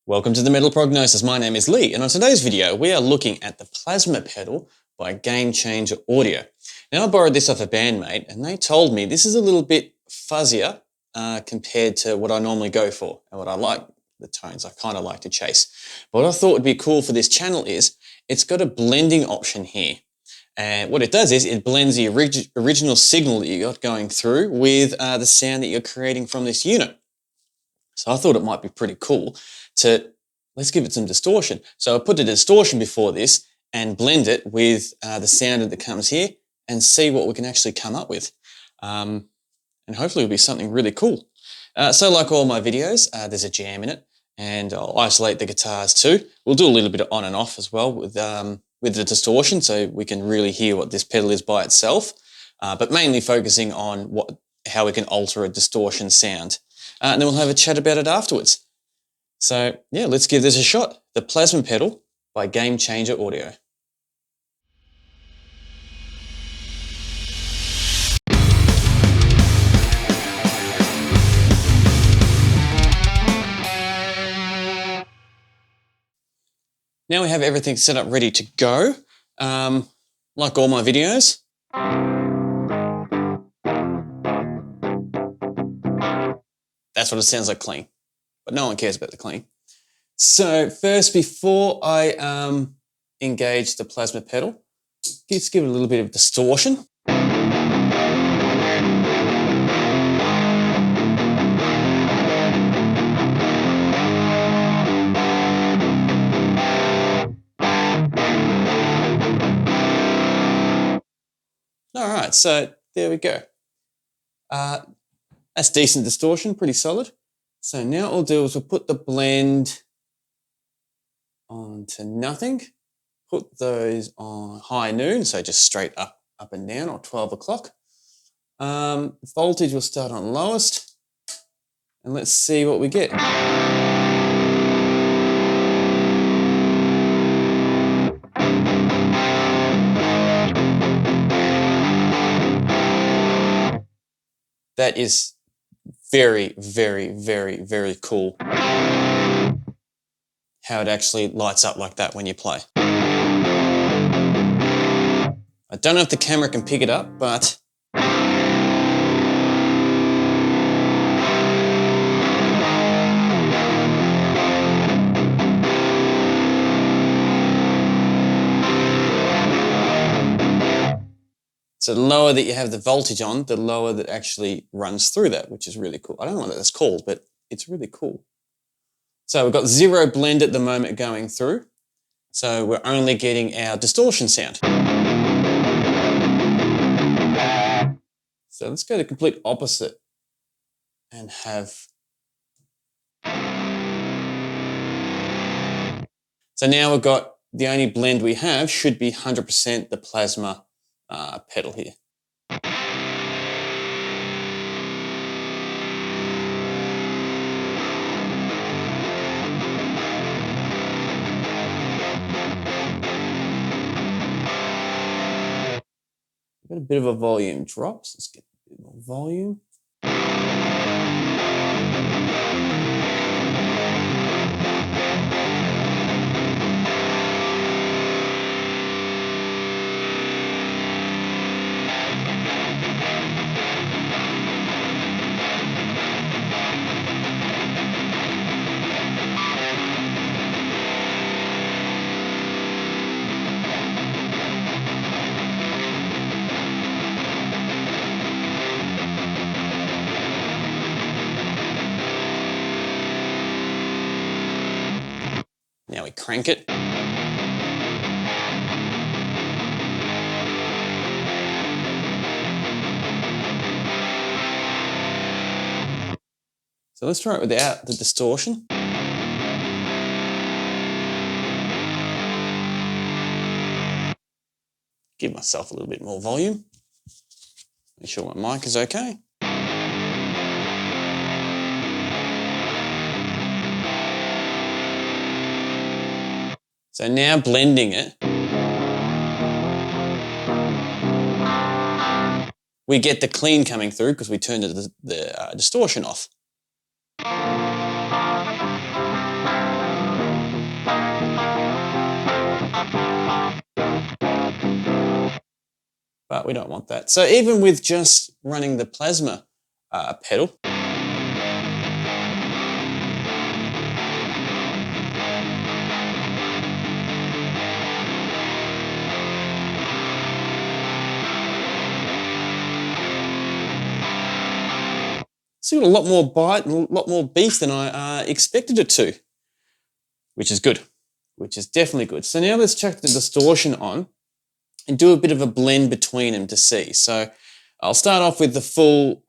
Welcome to the Metal Prognosis. My name is Lee, and on today's video, we are looking at the Plasma pedal by Game Changer Audio. Now, I borrowed this off a bandmate, and they told me this is a little bit fuzzier compared to what I normally go for, and what I like, the tones I kind of like to chase. But what I thought would be cool for this channel is, it's got a blending option here. And what it does is, it blends the original signal that you got going through with the sound that you're creating from this unit. So I thought it might be pretty cool let's give it some distortion. So I put the distortion before this and blend it with the sound that comes here and see what we can actually come up with. And hopefully it'll be something really cool. So like all my videos, there's a jam in it, and I'll isolate the guitars too. We'll do a little bit of on and off as well with the distortion, so we can really hear what this pedal is by itself, but mainly focusing on how we can alter a distortion sound. And then we'll have a chat about it afterwards. So yeah, let's give this a shot. The Plasma pedal by Game Changer Audio. Now we have everything set up ready to go. Like all my videos. That's what it sounds like clean, but no one cares about the clean. So first, before I engage the Plasma pedal, just give it a little bit of distortion. All right, so there we go. That's decent distortion, pretty solid. So now what we'll do is we'll put the blend onto nothing, put those on high noon, so just straight up and down, or 12 o'clock. Voltage will start on lowest, and let's see what we get. That is very, very, very, very cool how it actually lights up like that when you play. I don't know if the camera can pick it up, but so the lower that you have the voltage on, the lower that actually runs through that, which is really cool. I don't know what that's called, but it's really cool. So we've got zero blend at the moment going through. So we're only getting our distortion sound. So let's go the complete opposite and have... So now we've got the only blend we have should be 100% the Plasma pedal here. Got a bit of a volume drop, so let's get a bit more volume. Now we crank it. So let's try it without the distortion. Give myself a little bit more volume. Make sure my mic is okay. So now blending it, we get the clean coming through because we turned the distortion off. but we don't want that. So even with just running the plasma pedal, it's got a lot more bite and a lot more beef than I expected it to, which is good, which is definitely good. So now let's check the distortion on and do a bit of a blend between them to see. So I'll start off with the full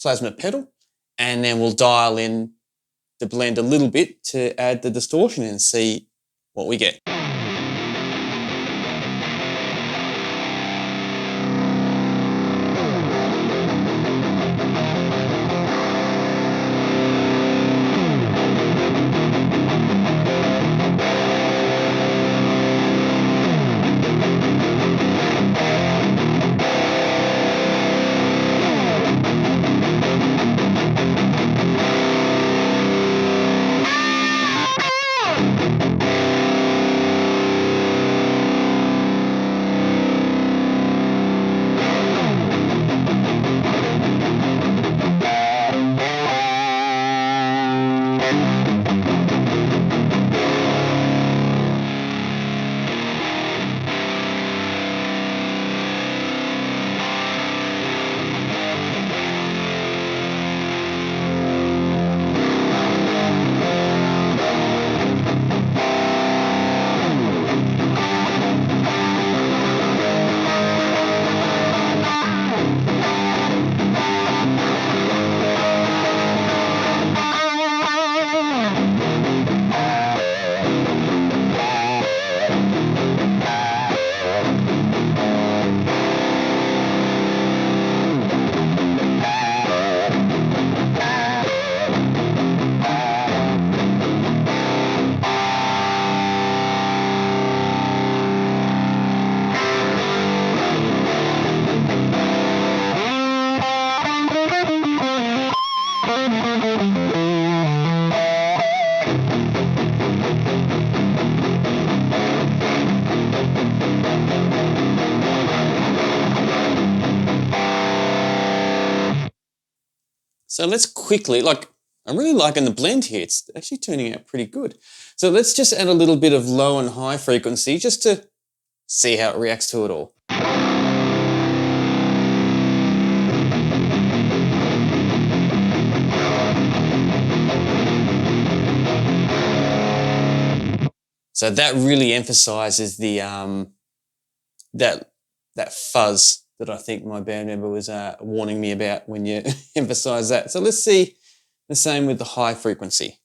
plasma pedal, and then we'll dial in the blend a little bit to add the distortion and see what we get. So let's quickly, I'm really liking the blend here. It's actually turning out pretty good. So let's just add a little bit of low and high frequency just to see how it reacts to it all. So that really emphasizes the that fuzz that I think my band member was warning me about when you emphasize that. So let's see the same with the high frequency.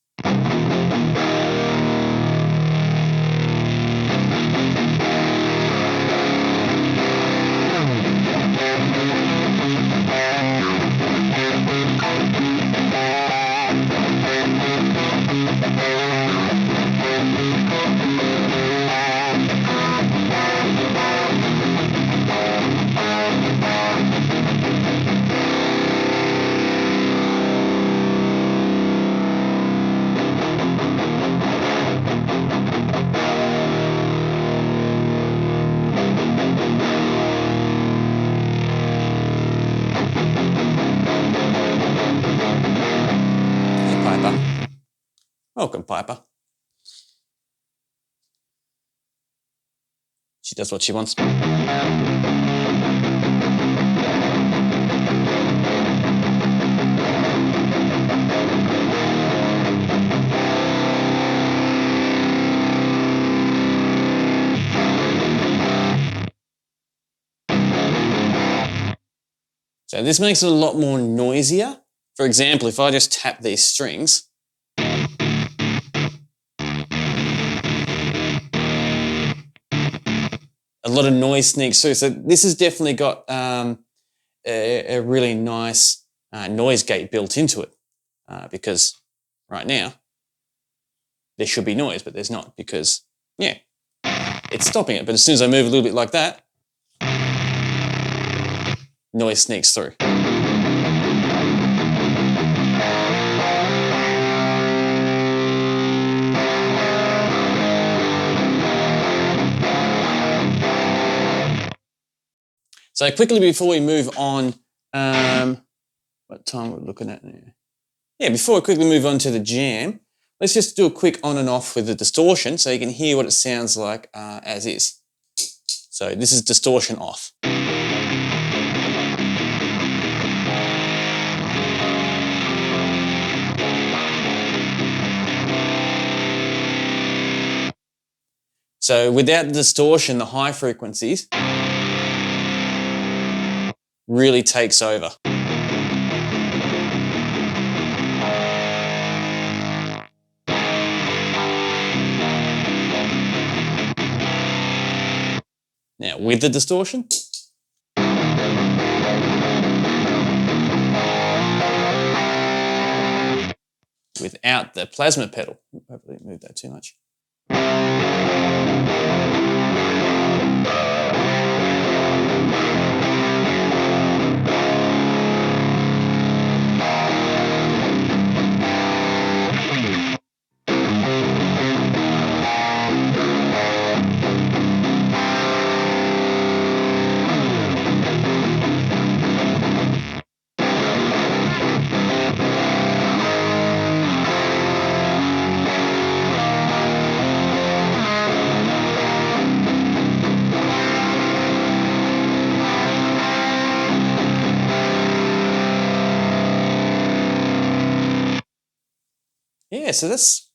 Welcome, Piper. She does what she wants. So this makes it a lot more noisier. For example, if I just tap these strings, a lot of noise sneaks through. So this has definitely got a really nice noise gate built into it because right now there should be noise, but there's not because, yeah, it's stopping it. But as soon as I move a little bit like that, noise sneaks through. So quickly before we move on, what time are we looking at now? Yeah, before we quickly move on to the jam, let's just do a quick on and off with the distortion so you can hear what it sounds like as is. So this is distortion off. So without the distortion, the high frequencies really takes over. Now with the distortion, without the plasma pedal, hopefully didn't move that too much. Yeah, so that's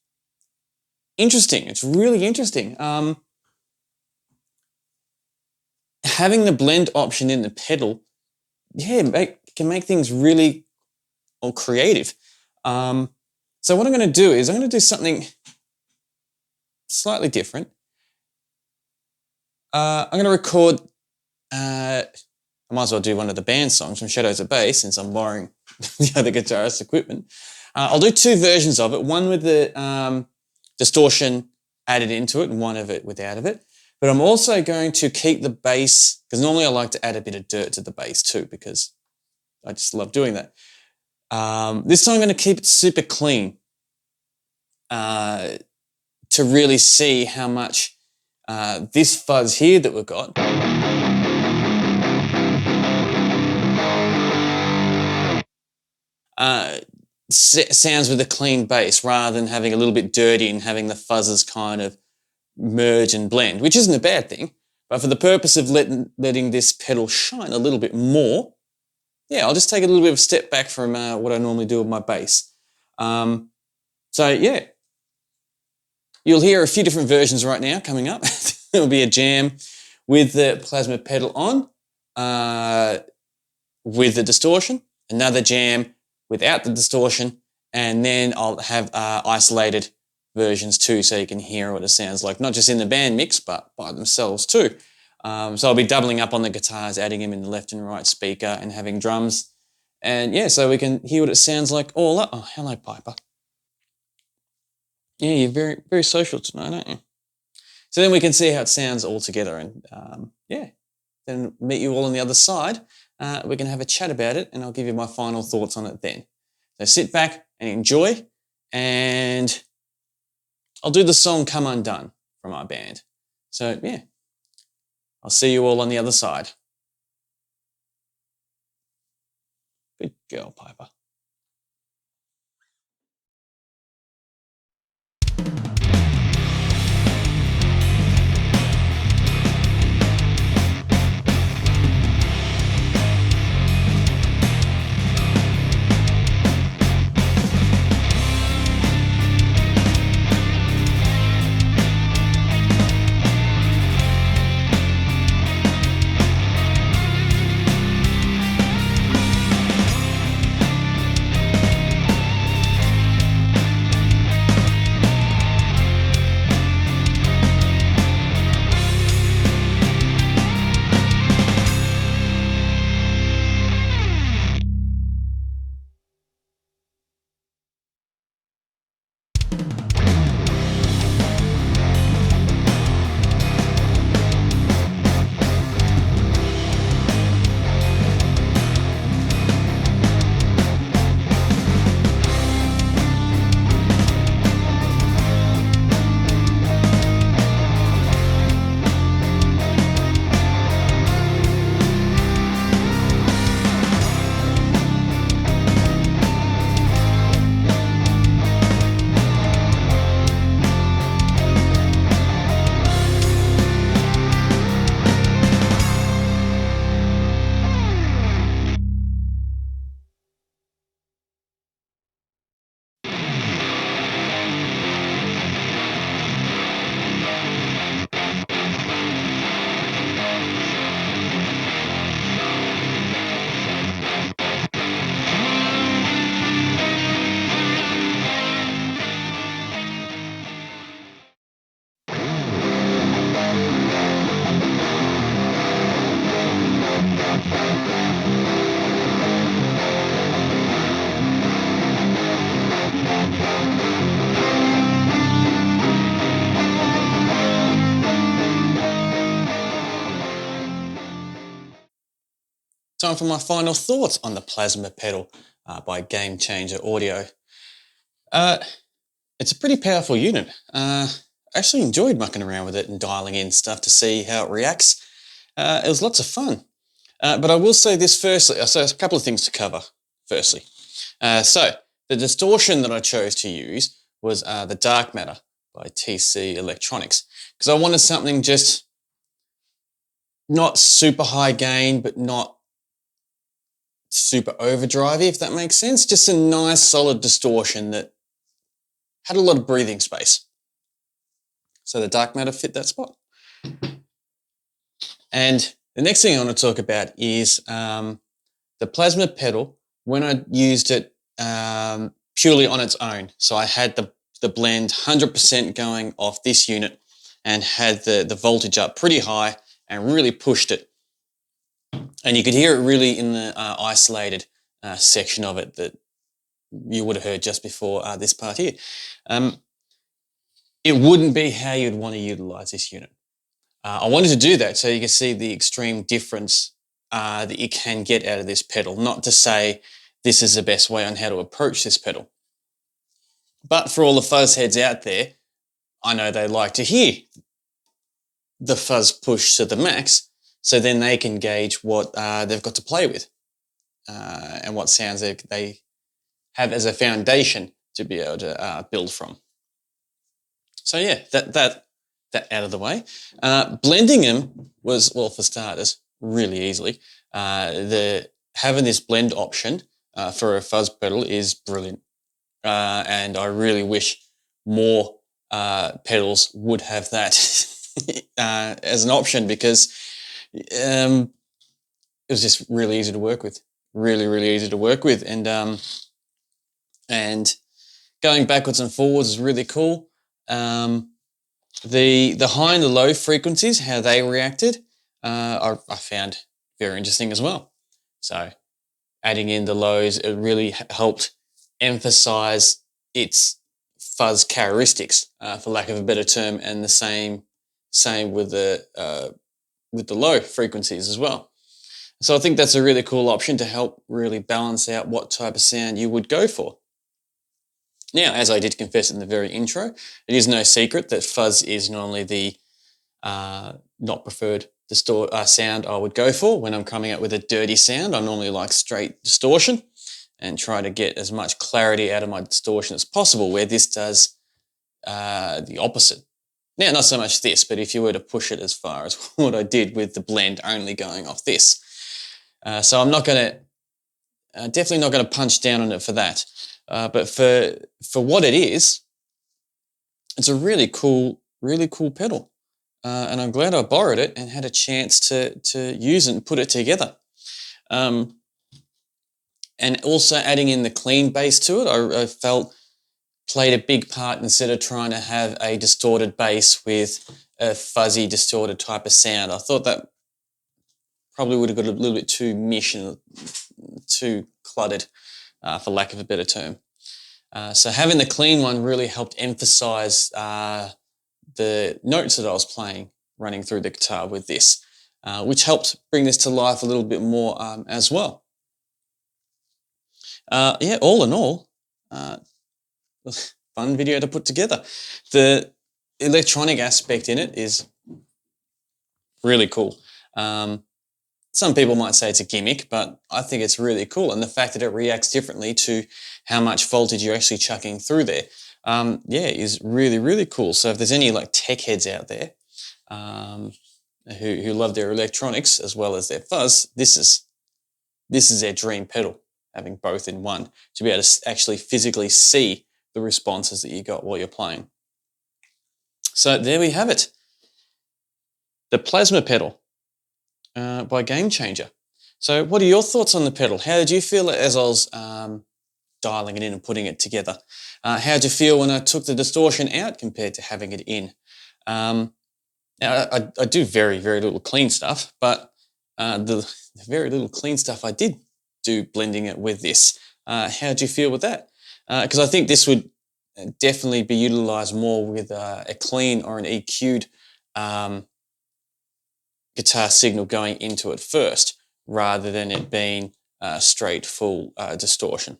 interesting. It's really interesting. Having the blend option in the pedal, yeah, can make things really creative. So what I'm going to do is I'm going to do something slightly different. I'm going to record, I might as well do one of the band songs from Shadows of Bass since I'm borrowing the other guitarist's equipment. I'll do two versions of it, one with the distortion added into it and one of it without of it. But I'm also going to keep the bass, because normally I like to add a bit of dirt to the bass too, because I just love doing that. This time I'm going to keep it super clean to really see how much this fuzz here that we've got sounds with a clean bass rather than having a little bit dirty and having the fuzzes kind of merge and blend, which isn't a bad thing. But for the purpose of letting this pedal shine a little bit more, yeah, I'll just take a little bit of a step back from what I normally do with my bass. So yeah, you'll hear a few different versions right now coming up. There'll be a jam with the plasma pedal on, with the distortion, another jam without the distortion, and then I'll have isolated versions too, so you can hear what it sounds like, not just in the band mix, but by themselves too. So I'll be doubling up on the guitars, adding them in the left and right speaker and having drums. And yeah, so we can hear what it sounds like all up. Oh, hello, Piper. Yeah, you're very, very social tonight, aren't you? So then we can see how it sounds all together, and yeah, then meet you all on the other side. We can have a chat about it, and I'll give you my final thoughts on it then. So sit back and enjoy, and I'll do the song Come Undone from our band. So yeah, I'll see you all on the other side. Good girl, Piper. time for my final thoughts on the Plasma pedal by Game Changer Audio. It's a pretty powerful unit. I actually enjoyed mucking around with it and dialing in stuff to see how it reacts. It was lots of fun. But I will say this firstly, so there's a couple of things to cover firstly. So the distortion that I chose to use was the Dark Matter by TC Electronics, because I wanted something just not super high gain, but not super overdrivey, if that makes sense. Just a nice solid distortion that had a lot of breathing space. So the Dark Matter fit that spot. And the next thing I want to talk about is the Plasma pedal when I used it purely on its own. So I had the blend 100% going off this unit and had the voltage up pretty high and really pushed it. And you could hear it really in the isolated section of it that you would have heard just before this part here. It wouldn't be how you'd want to utilize this unit. I wanted to do that so you can see the extreme difference that you can get out of this pedal. Not to say this is the best way on how to approach this pedal. But for all the fuzz heads out there, I know they like to hear the fuzz push to the max, so then they can gauge what they've got to play with and what sounds they have as a foundation to be able to build from. So yeah, that out of the way. Blending them was, well, for starters, really easily. Having this blend option for a fuzz pedal is brilliant. And I really wish more pedals would have that as an option, because it was just really easy to work with. Really, really easy to work with. And going backwards and forwards is really cool. The high and the low frequencies, how they reacted, I found very interesting as well. So adding in the lows, it really helped emphasize its fuzz characteristics, for lack of a better term, and the same with the low frequencies as well. So I think that's a really cool option to help really balance out what type of sound you would go for. Now, as I did confess in the very intro, it is no secret that fuzz is normally the not preferred sound I would go for when I'm coming up with a dirty sound. I normally like straight distortion and try to get as much clarity out of my distortion as possible, where this does the opposite. Now, not so much this, but if you were to push it as far as what I did with the blend only going off this. So I'm not going to, definitely not going to punch down on it for that. But for what it is, it's a really cool pedal. And I'm glad I borrowed it and had a chance to use it and put it together. And also adding in the clean bass to it, I felt played a big part instead of trying to have a distorted bass with a fuzzy, distorted type of sound. I thought that probably would have got a little bit too mish and too cluttered, for lack of a better term. So having the clean one really helped emphasize the notes that I was playing running through the guitar with this, which helped bring this to life a little bit more as well. Yeah, all in all, fun video to put together. The electronic aspect in it is really cool. Some people might say it's a gimmick, but I think it's really cool. And the fact that it reacts differently to how much voltage you're actually chucking through there, yeah, is really, really cool. So if there's any like tech heads out there who love their electronics as well as their fuzz, this is their dream pedal, having both in one, to be able to actually physically see the responses that you got while you're playing. So there we have it. The Plasma pedal by Game Changer. So what are your thoughts on the pedal? How did you feel as I was dialing it in and putting it together? How did you feel when I took the distortion out compared to having it in? Now, I do very, very little clean stuff, but the very little clean stuff I did do blending it with this. How did you feel with that? Because I think this would definitely be utilized more with a clean or an EQ'd guitar signal going into it first, rather than it being straight full distortion.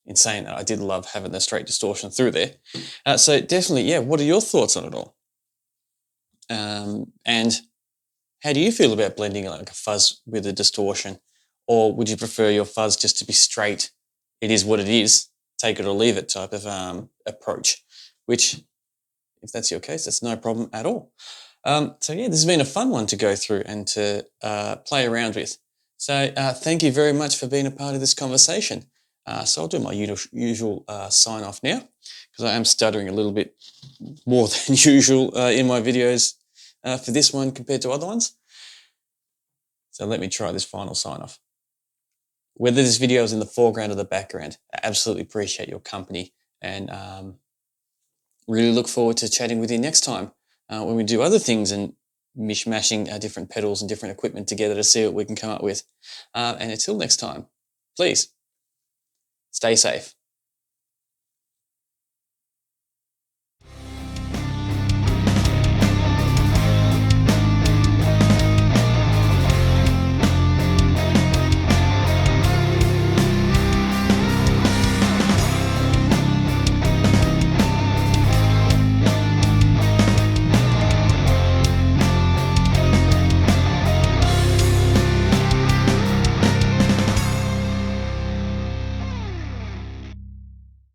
In saying that, I did love having the straight distortion through there. So definitely, yeah, what are your thoughts on it all? And how do you feel about blending like a fuzz with a distortion? Or would you prefer your fuzz just to be straight? It is what it is, take it or leave it type of approach, which, if that's your case, that's no problem at all. So yeah, this has been a fun one to go through and to play around with. So thank you very much for being a part of this conversation. So I'll do my usual sign off now, because I am stuttering a little bit more than usual in my videos for this one compared to other ones. So let me try this final sign off. Whether this video is in the foreground or the background, I absolutely appreciate your company, and really look forward to chatting with you next time when we do other things and mishmashing different pedals and different equipment together to see what we can come up with. And until next time, please stay safe.